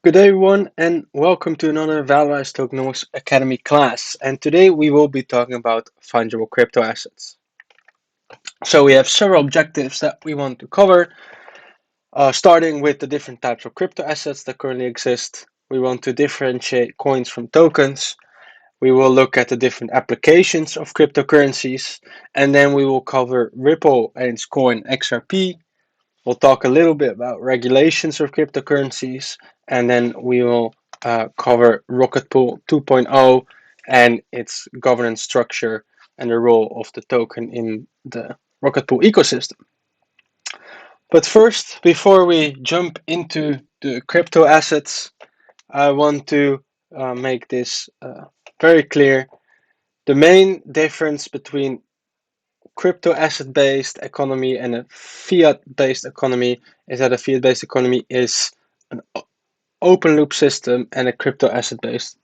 Good day everyone and welcome to another Valorize Tokenomics Academy class. And today we will be talking about fungible crypto assets. So we have several objectives that we want to cover, starting with the different types of crypto assets that currently exist. We want to differentiate coins from tokens. We will look at the different applications of cryptocurrencies, and then we will cover Ripple and its coin XRP. We'll talk a little bit about regulations of cryptocurrencies, and then we will cover Rocket Pool 2.0 and its governance structure and the role of the token in the Rocket Pool ecosystem. But first, before we jump into the crypto assets, I want to make this very clear. The main difference between crypto asset based economy and a fiat based economy is that a fiat based economy is an open loop system and a crypto asset based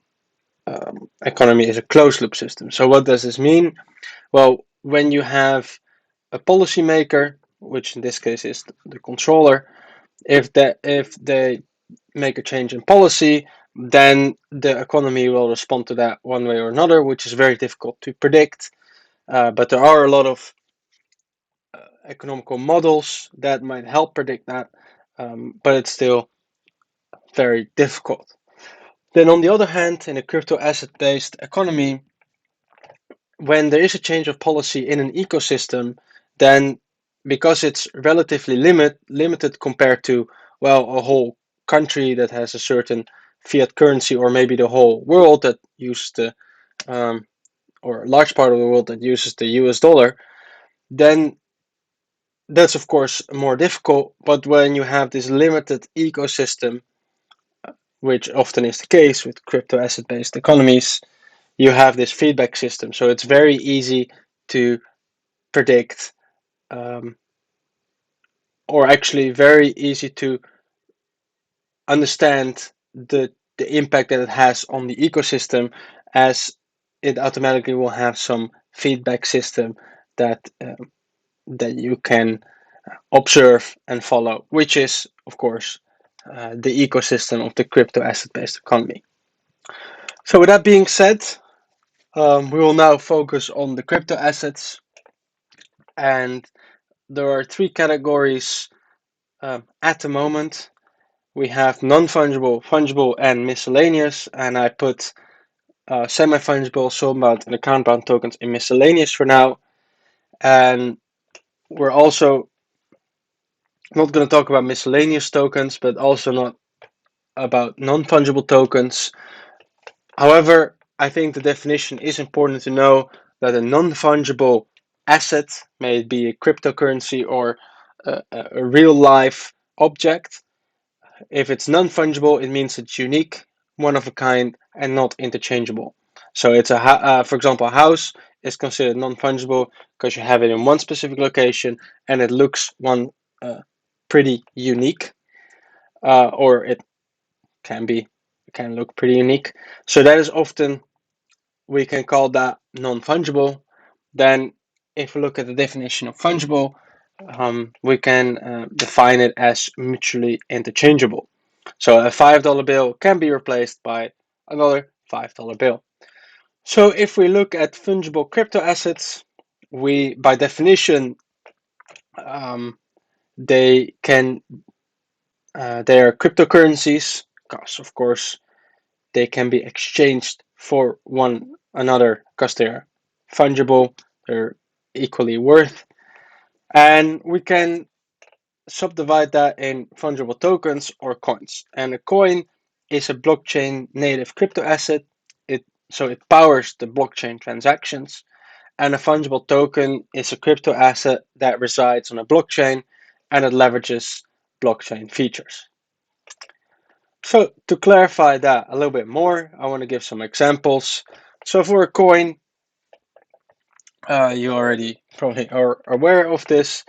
economy is a closed loop system. So what does this mean? Well, when you have a policymaker, which in this case is the controller, if they make a change in policy, then the economy will respond to that one way or another, which is very difficult to predict. But there are a lot of economical models that might help predict that, but it's still very difficult. Then, on the other hand, in a crypto asset based economy, when there is a change of policy in an ecosystem, then because it's relatively limited compared to, well, a whole country that has a certain fiat currency, or maybe the whole world that uses the, or a large part of the world that uses the US dollar, then that's of course more difficult. But when you have this limited ecosystem, which often is the case with crypto asset based economies, you have this feedback system. So it's very easy to predict, or actually very easy to understand the impact that it has on the ecosystem, as it automatically will have some feedback system that that you can observe and follow, which is of course the ecosystem of the crypto asset based economy. So with that being said, we will now focus on the crypto assets, and there are three categories at the moment. We have non-fungible, fungible, and miscellaneous, and I put semi-fungible, soul-bound, and account-bound tokens in miscellaneous for now. And we're also not going to talk about miscellaneous tokens, but also not about non-fungible tokens. However, I think the definition is important to know that a non-fungible asset, may it be a cryptocurrency or a real life object, if it's non-fungible, it means it's unique, one of a kind, and not interchangeable. So it's for example, a house is considered non-fungible because you have it in one specific location and it looks pretty unique, or it can look pretty unique. So that is often, we can call that non-fungible. Then if we look at the definition of fungible, we can define it as mutually interchangeable. So a $5 bill can be replaced by another $5 bill. So if we look at fungible crypto assets, by definition, they are cryptocurrencies because, of course, they can be exchanged for one another because they're fungible, they're equally worth, and we can subdivide that in fungible tokens or coins. And a coin is a blockchain native crypto asset. So it powers the blockchain transactions. And a fungible token is a crypto asset that resides on a blockchain and it leverages blockchain features. So to clarify that a little bit more, I want to give some examples. So for a coin, you already probably are aware of this.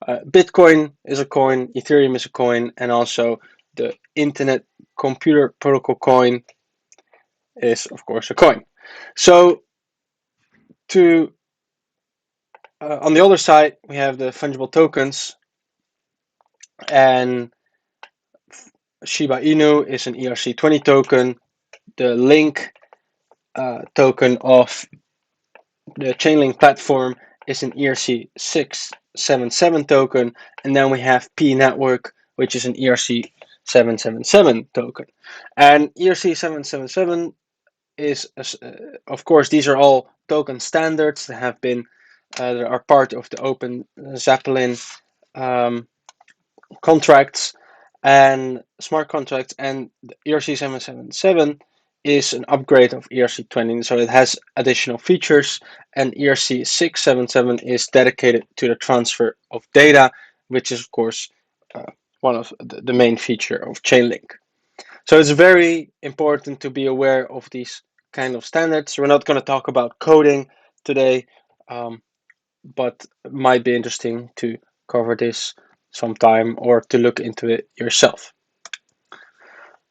Bitcoin is a coin, Ethereum is a coin, and also the Internet Computer Protocol coin is, of course, a coin. So on the other side, we have the fungible tokens, and Shiba Inu is an ERC20 token. The Link token of the Chainlink platform is an ERC677 token, and then we have P Network, which is an ERC777 token. And ERC777 is, of course, these are all token standards that have been that are part of the Open Zeppelin contracts and smart contracts, and the ERC777 is an upgrade of ERC20, so it has additional features, and ERC677 is dedicated to the transfer of data, which is of course one of the main feature of Chainlink. So it's very important to be aware of these kind of standards. We're not going to talk about coding today, but it might be interesting to cover this sometime or to look into it yourself.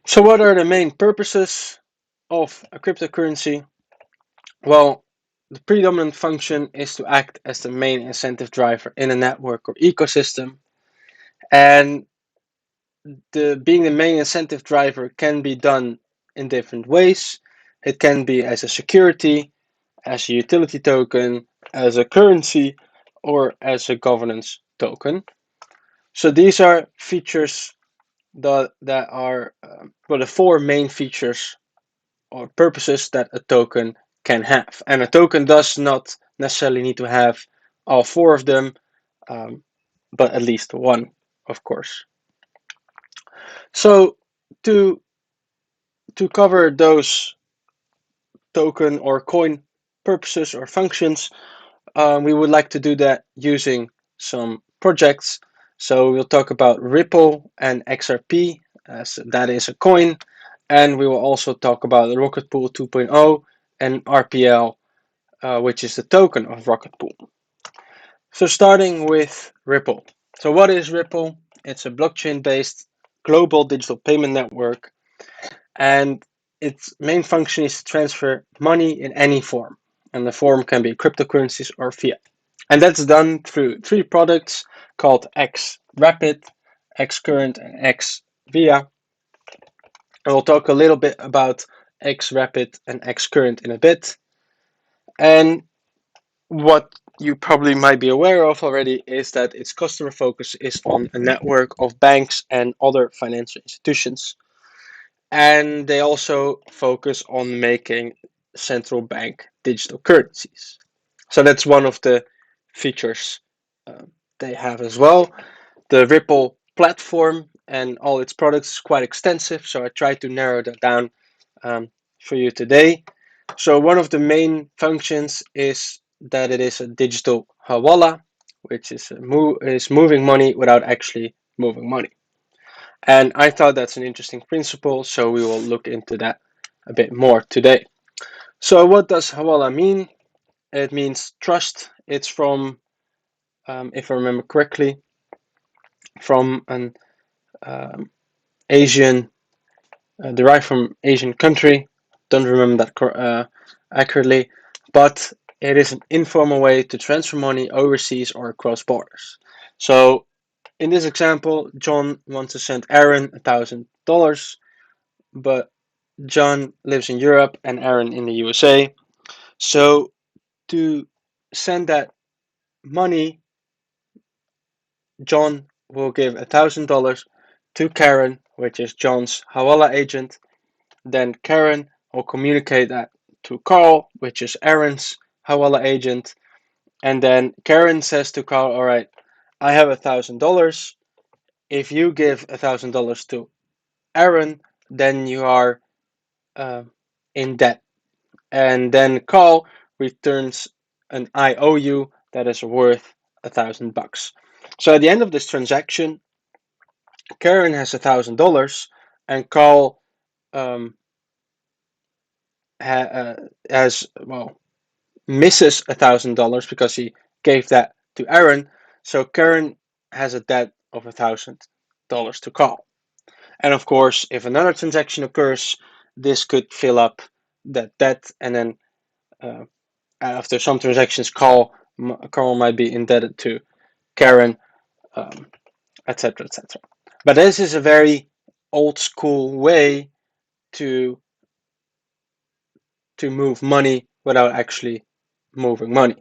So what are the main purposes of a cryptocurrency? Well, the predominant function is to act as the main incentive driver in a network or ecosystem. And being the main incentive driver can be done in different ways. It can be as a security, as a utility token, as a currency, or as a governance token. So these are features that are well, the four main features or purposes that a token can have. And a token does not necessarily need to have all four of them, but at least one, of course. So to cover those token or coin purposes or functions, we would like to do that using some projects. So we'll talk about Ripple and XRP, as that is a coin, and we will also talk about Rocket Pool 2.0 and RPL, which is the token of Rocket Pool. So starting with Ripple. So what is Ripple? It's a blockchain-based global digital payment network, and its main function is to transfer money in any form, and the form can be cryptocurrencies or fiat. And that's done through three products called XRapid, XCurrent, and XVia. And we'll talk a little bit about XRapid and XCurrent in a bit. And what you probably might be aware of already is that its customer focus is on a network of banks and other financial institutions. And they also focus on making central bank digital currencies. So that's one of the features they have as well. The Ripple platform and all its products is quite extensive, so I tried to narrow that down for you today. So one of the main functions is that it is a digital Hawala, which is moving money without actually moving money. And I thought that's an interesting principle, so we will look into that a bit more today. So what does Hawala mean? It means trust. It's from, if I remember correctly, from an Asian, derived from Asian country. Don't remember that accurately, but it is an informal way to transfer money overseas or across borders. So in this example, John wants to send Aaron $1,000, but John lives in Europe and Aaron in the USA. So to send that money, John will give $1,000 to Karen, which is John's Hawala agent. Then Karen will communicate that to Carl, which is Aaron's Hawala agent. And then Karen says to Carl, all right, I have $1,000. If you give $1,000 to Aaron, then you are in debt. And then Carl returns an IOU that is worth $1,000. So at the end of this transaction, Karen has $1,000, and Carl has misses $1,000 because he gave that to Aaron. So Karen has a debt of $1,000 to Carl. And of course, if another transaction occurs, this could fill up that debt, and then after some transactions, Carl might be indebted to Karen, etc., etc. But this is a very old school way to move money without actually moving money.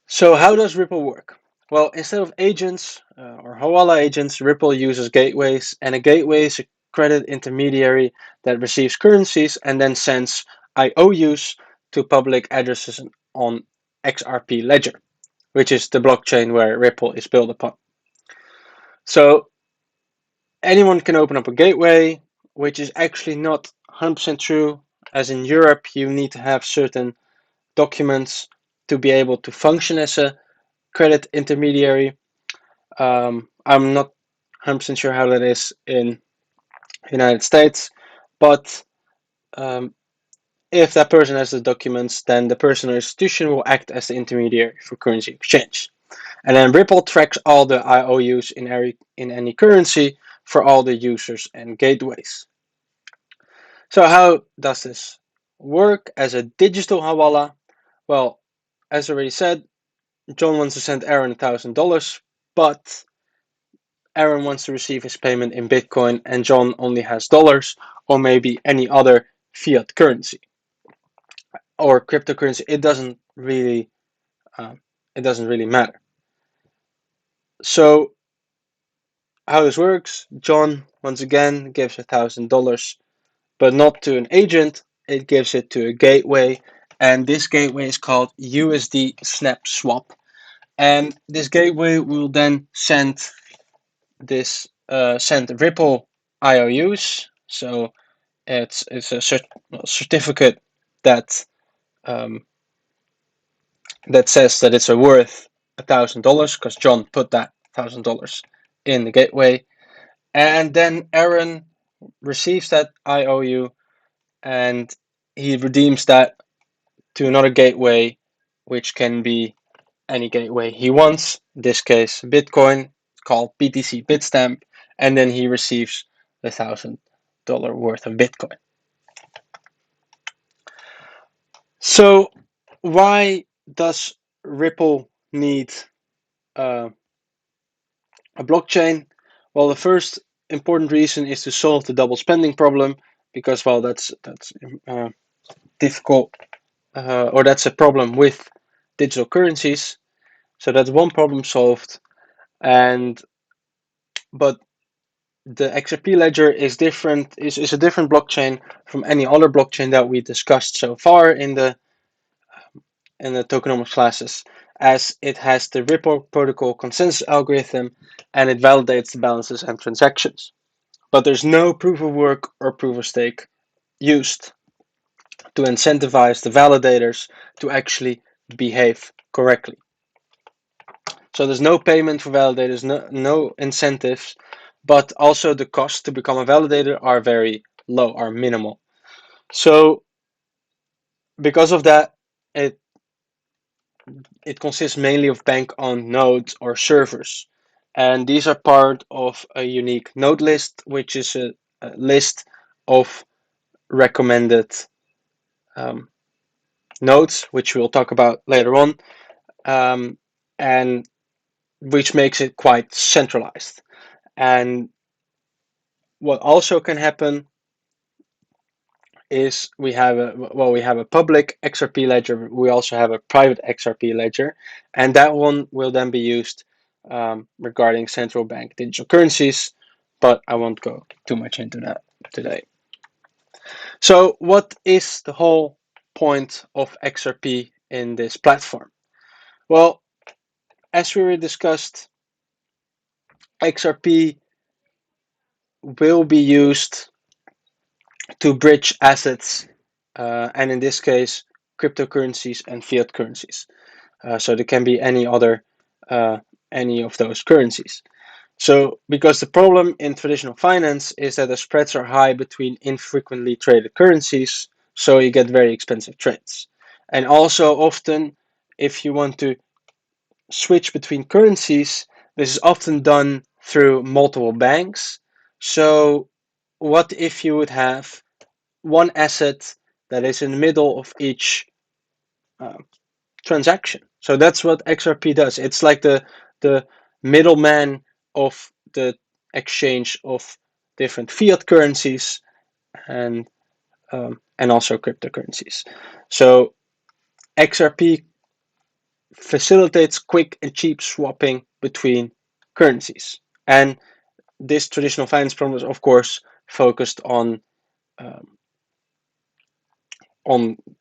So how does Ripple work? Well, instead of agents or Hawala agents, Ripple uses gateways, and a gateway is a credit intermediary that receives currencies and then sends IOUs to public addresses on XRP Ledger, which is the blockchain where Ripple is built upon. So anyone can open up a gateway, which is actually not 100% true. As in Europe, you need to have certain documents to be able to function as a credit intermediary. I'm not 100% sure how that is in the United States, but if that person has the documents, then the person or institution will act as the intermediary for currency exchange. And then Ripple tracks all the IOUs in any currency for all the users and gateways. So how does this work as a digital Hawala? Well, as already said, John wants to send Aaron $1,000, but Aaron wants to receive his payment in Bitcoin and John only has dollars or maybe any other fiat currency or cryptocurrency. It doesn't really matter. So how this works, John once again gives $1,000, but not to an agent. It gives it to a gateway, and this gateway is called USD Snap Swap. And this gateway will then send Ripple IOUs. So it's a certificate that that says that it's worth $1,000 because John put that $1,000 in the gateway, and then Aaron receives that IOU and he redeems that to another gateway, which can be any gateway he wants. In this case, Bitcoin, called BTC Bitstamp, and then he receives the $1,000 worth of Bitcoin. So, why does Ripple need a blockchain? Well, the first important reason is to solve the double spending problem, because well, that's difficult, or that's a problem with digital currencies. So that's one problem solved, but the XRP Ledger is different. Is a different blockchain from any other blockchain that we discussed so far in the tokenomics classes, as it has the Ripple protocol consensus algorithm and it validates the balances and transactions. But there's no proof of work or proof of stake used to incentivize the validators to actually behave correctly. So there's no payment for validators, no incentives, but also the costs to become a validator are very low, are minimal. So because of that, it consists mainly of bank-owned nodes or servers. And these are part of a unique node list, which is a list of recommended nodes, which we'll talk about later on, and which makes it quite centralized. And what also can happen is we have a public XRP ledger. We also have a private XRP ledger, and that one will then be used regarding central bank digital currencies. But I won't go too much into that today. So, what is the whole point of XRP in this platform? Well, as we already discussed, XRP will be used to bridge assets, and in this case, cryptocurrencies and fiat currencies. So there can be any of those currencies. So because the problem in traditional finance is that the spreads are high between infrequently traded currencies, so you get very expensive trades. And also often, if you want to switch between currencies, this is often done through multiple banks. So what if you would have one asset that is in the middle of each transaction? So that's what XRP does. It's like the middleman of the exchange of different fiat currencies and also cryptocurrencies. So XRP facilitates quick and cheap swapping between currencies. And this traditional finance problem is, of course, focused on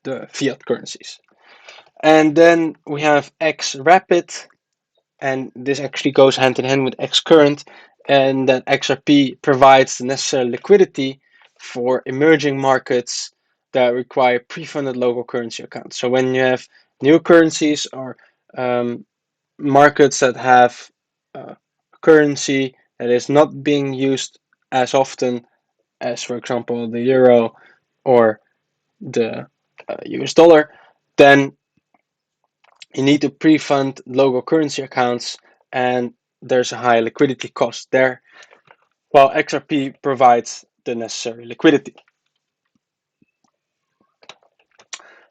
the fiat currencies. And then we have XRapid, and this actually goes hand in hand with XCurrent, and that XRP provides the necessary liquidity for emerging markets that require pre-funded local currency accounts. So when you have new currencies or markets that have currency that is not being used as often as, for example, the euro or the US dollar, then you need to pre-fund local currency accounts, and there's a high liquidity cost there, while XRP provides the necessary liquidity.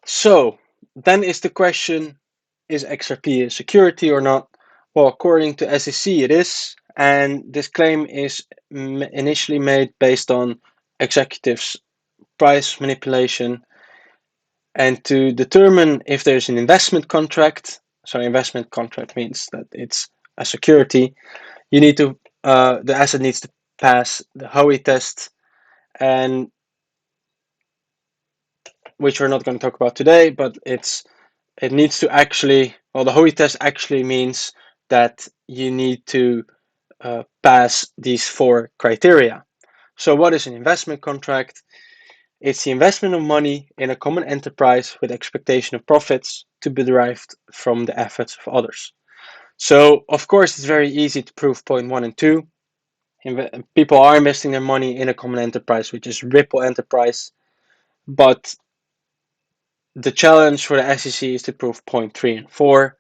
So then is the question, is XRP a security or not? Well, according to SEC it is, and this claim is initially made based on executives' price manipulation. And to determine if there's an investment contract, so investment contract means that it's a security, you need to the asset needs to pass the Howey test, and which we're not going to talk about today, but it needs to actually, well, the Howey test actually means that you need to pass these 4 criteria. So what is an investment contract? It's the investment of money in a common enterprise with expectation of profits to be derived from the efforts of others. So, of course, it's very easy to prove point 1 and 2. People are investing their money in a common enterprise, which is Ripple Enterprise. But the challenge for the SEC is to prove point 3 and 4.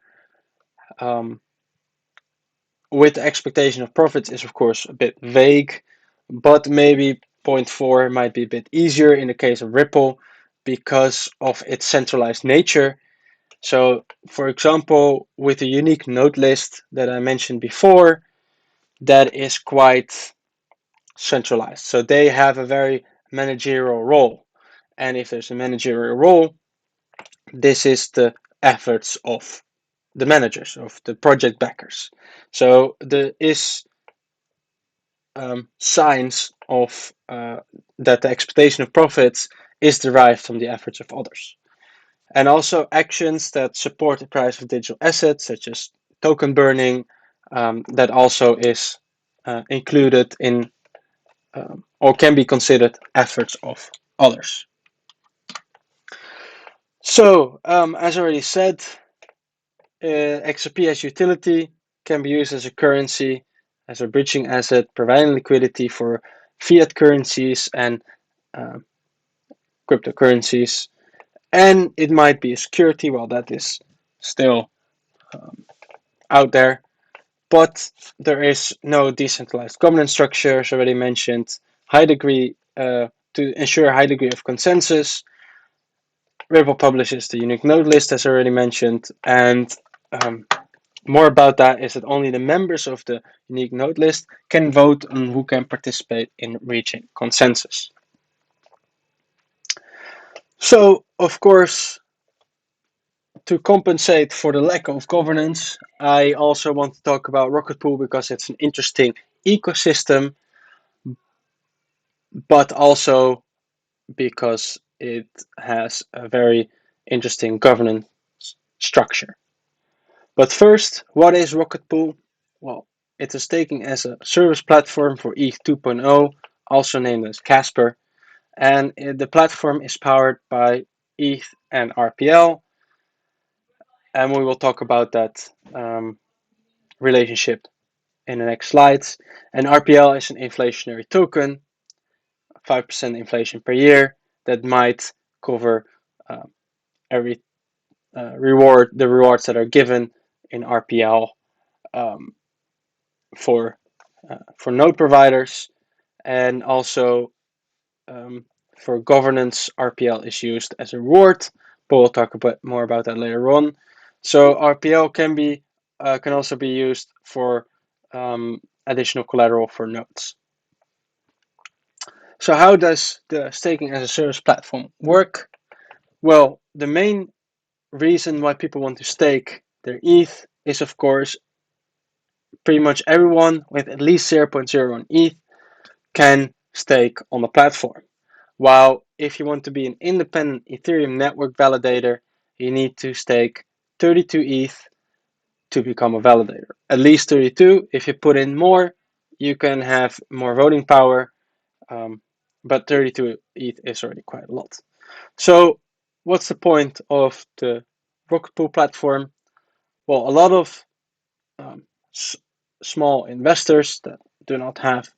With the expectation of profits is, of course, a bit vague, but maybe point 4 might be a bit easier in the case of Ripple because of its centralized nature. So, for example, with the unique node list that I mentioned before, that is quite centralized. So they have a very managerial role. And if there's a managerial role, this is the efforts of the managers, of the project backers. So there is signs of that the expectation of profits is derived from the efforts of others. And also actions that support the price of digital assets, such as token burning, that also is included in or can be considered efforts of others. So, as I already said, XRP as utility can be used as a currency, as a bridging asset, providing liquidity for fiat currencies and cryptocurrencies. And it might be a security, well, that is still out there. But there is no decentralized governance structure, as already mentioned, high degree to ensure a high degree of consensus. Ripple publishes the unique node list, as already mentioned, and more about that is that only the members of the unique node list can vote on who can participate in reaching consensus. So, of course, to compensate for the lack of governance, I also want to talk about Rocket Pool because it's an interesting ecosystem, but also because it has a very interesting governance structure. But first, what is Rocket Pool? Well, it is taken as a service platform for ETH 2.0, also named as Casper, and the platform is powered by ETH and RPL, and we will talk about that relationship in the next slides. And RPL is an inflationary token, 5% inflation per year, that might cover every the rewards that are given in RPL for node providers, and also for governance, RPL is used as a reward, but we'll talk more about that later on. So RPL can also be used for additional collateral for nodes. So how does the staking as a service platform work? Well, the main reason why people want to stake their ETH is, of course, pretty much everyone with at least 0.01 ETH can stake on the platform. While if you want to be an independent Ethereum network validator, you need to stake 32 ETH to become a validator. At least 32. If you put in more, you can have more voting power, but 32 ETH is already quite a lot. So what's the point of the Rocket Pool platform? Well, a lot of small investors that do not have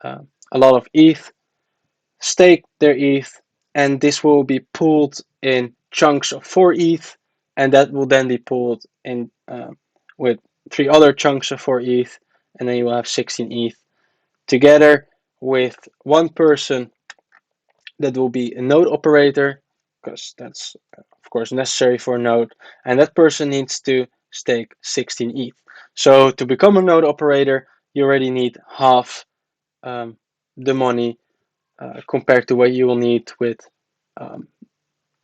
a lot of ETH stake their ETH, and this will be pooled in chunks of 4 ETH, and that will then be pooled in with 3 other chunks of 4 ETH, and then you will have 16 ETH together with one person that will be a node operator, because that's of course necessary for a node, and that person needs to stake 16 ETH. So to become a node operator, you already need half the money compared to what you will need with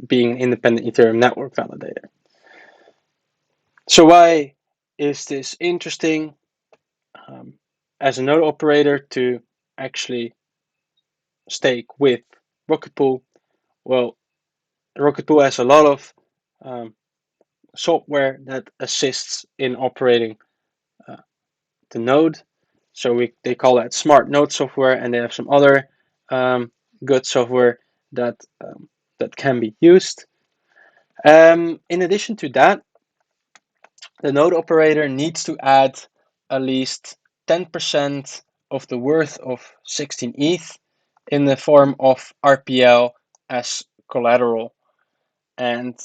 being an independent Ethereum network validator. So why is this interesting as a node operator to actually stake with Rocket Pool? Well, Rocket Pool has a lot of software that assists in operating the node. So they call that smart node software, and they have some other good software that can be used. In addition to that, the node operator needs to add at least 10% of the worth of 16 ETH in the form of RPL as collateral, and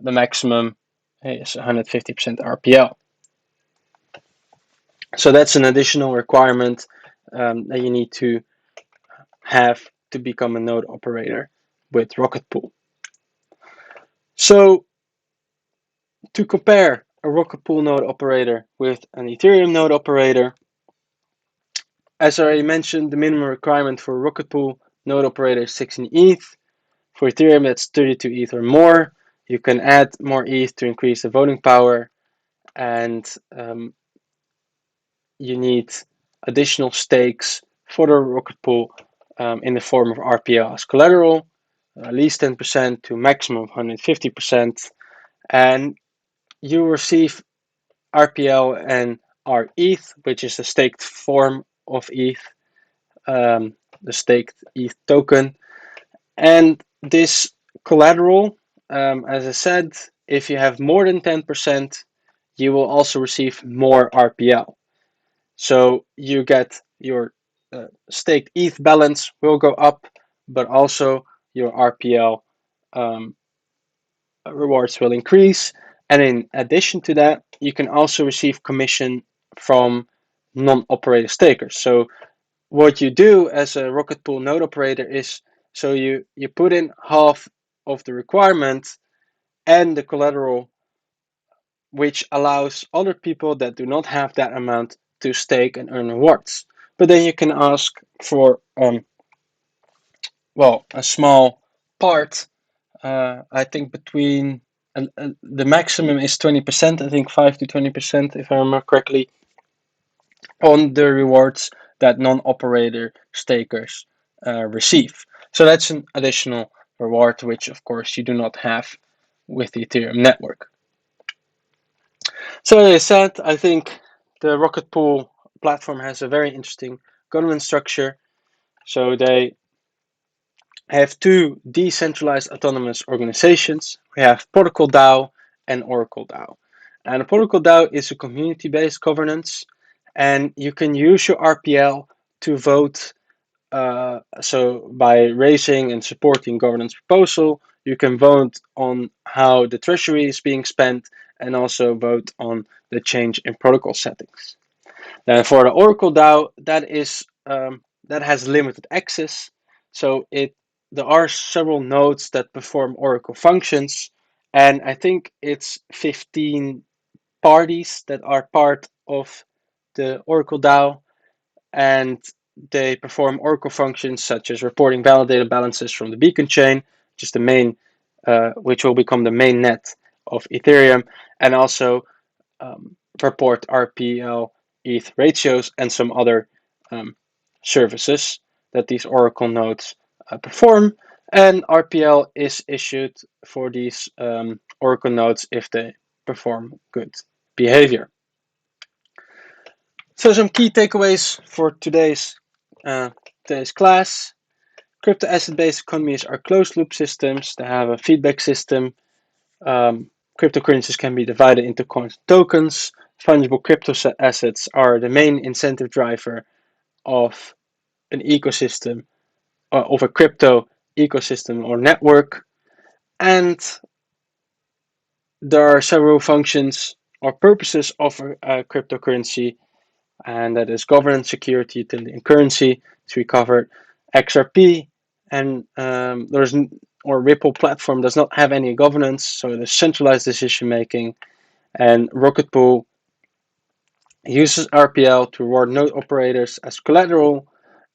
the maximum is 150% RPL. So that's an additional requirement that you need to have to become a node operator with Rocket Pool. So to compare a Rocket Pool node operator with an Ethereum node operator, as I already mentioned, the minimum requirement for a Rocket Pool node operator is 16 ETH. For Ethereum, that's 32 ETH or more. You can add more ETH to increase the voting power, and you need additional stakes for the Rocket Pool in the form of RPL as collateral, at least 10% to maximum of 150%, and you receive RPL and RETH, which is the staked form of ETH, the staked ETH token. And this collateral, as I said, if you have more than 10%, you will also receive more RPL. So you get your staked ETH balance will go up, but also your RPL rewards will increase. And in addition to that, you can also receive commission from non-operator stakers. So what you do as a Rocket Pool node operator is, so you put in half of the requirement and the collateral, which allows other people that do not have that amount to stake and earn rewards. But then you can ask for a small part. I think between the maximum is 20%. I think 5 to 20%, if I remember correctly, on the rewards that non-operator stakers receive. So that's an additional reward, which of course you do not have with the Ethereum network. So as I said, I think the Rocket Pool platform has a very interesting governance structure. So they have 2 decentralized autonomous organizations. We have Protocol DAO and Oracle DAO. And a Protocol DAO is a community-based governance, and you can use your RPL to vote. So by raising and supporting governance proposal, you can vote on how the treasury is being spent, and also vote on the change in protocol settings. Then for the Oracle DAO, that has limited access. So there are several nodes that perform Oracle functions, and I think it's 15 parties that are part of the Oracle DAO, and they perform Oracle functions such as reporting validated balances from the beacon chain, which is the main, which will become the main net of Ethereum, and also report RPL ETH ratios and some other services that these Oracle nodes perform. And RPL is issued for these Oracle nodes if they perform good behavior. So some key takeaways for today's class. Crypto asset-based economies are closed-loop systems. They have a feedback system. Cryptocurrencies can be divided into coins and tokens. Fungible crypto assets are the main incentive driver of an ecosystem, of a crypto ecosystem or network. And there are several functions or purposes of a cryptocurrency, and that is governance, security, utility, and currency. So we covered XRP, and Ripple platform does not have any governance, so it is centralized decision making. And Rocket Pool uses RPL to reward node operators as collateral,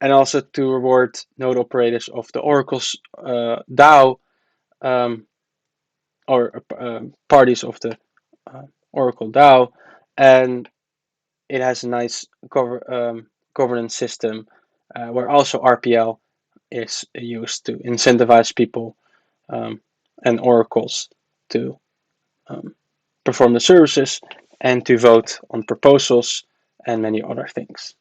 and also to reward node operators of the Oracle's DAO, or parties of the Oracle DAO, and it has a nice governance system where also RPL is used to incentivize people and oracles to perform the services and to vote on proposals and many other things.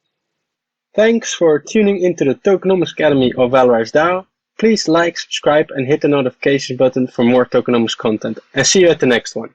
Thanks for tuning into the Tokenomics Academy of Valorize DAO. Please like, subscribe, and hit the notification button for more tokenomics content. And see you at the next one.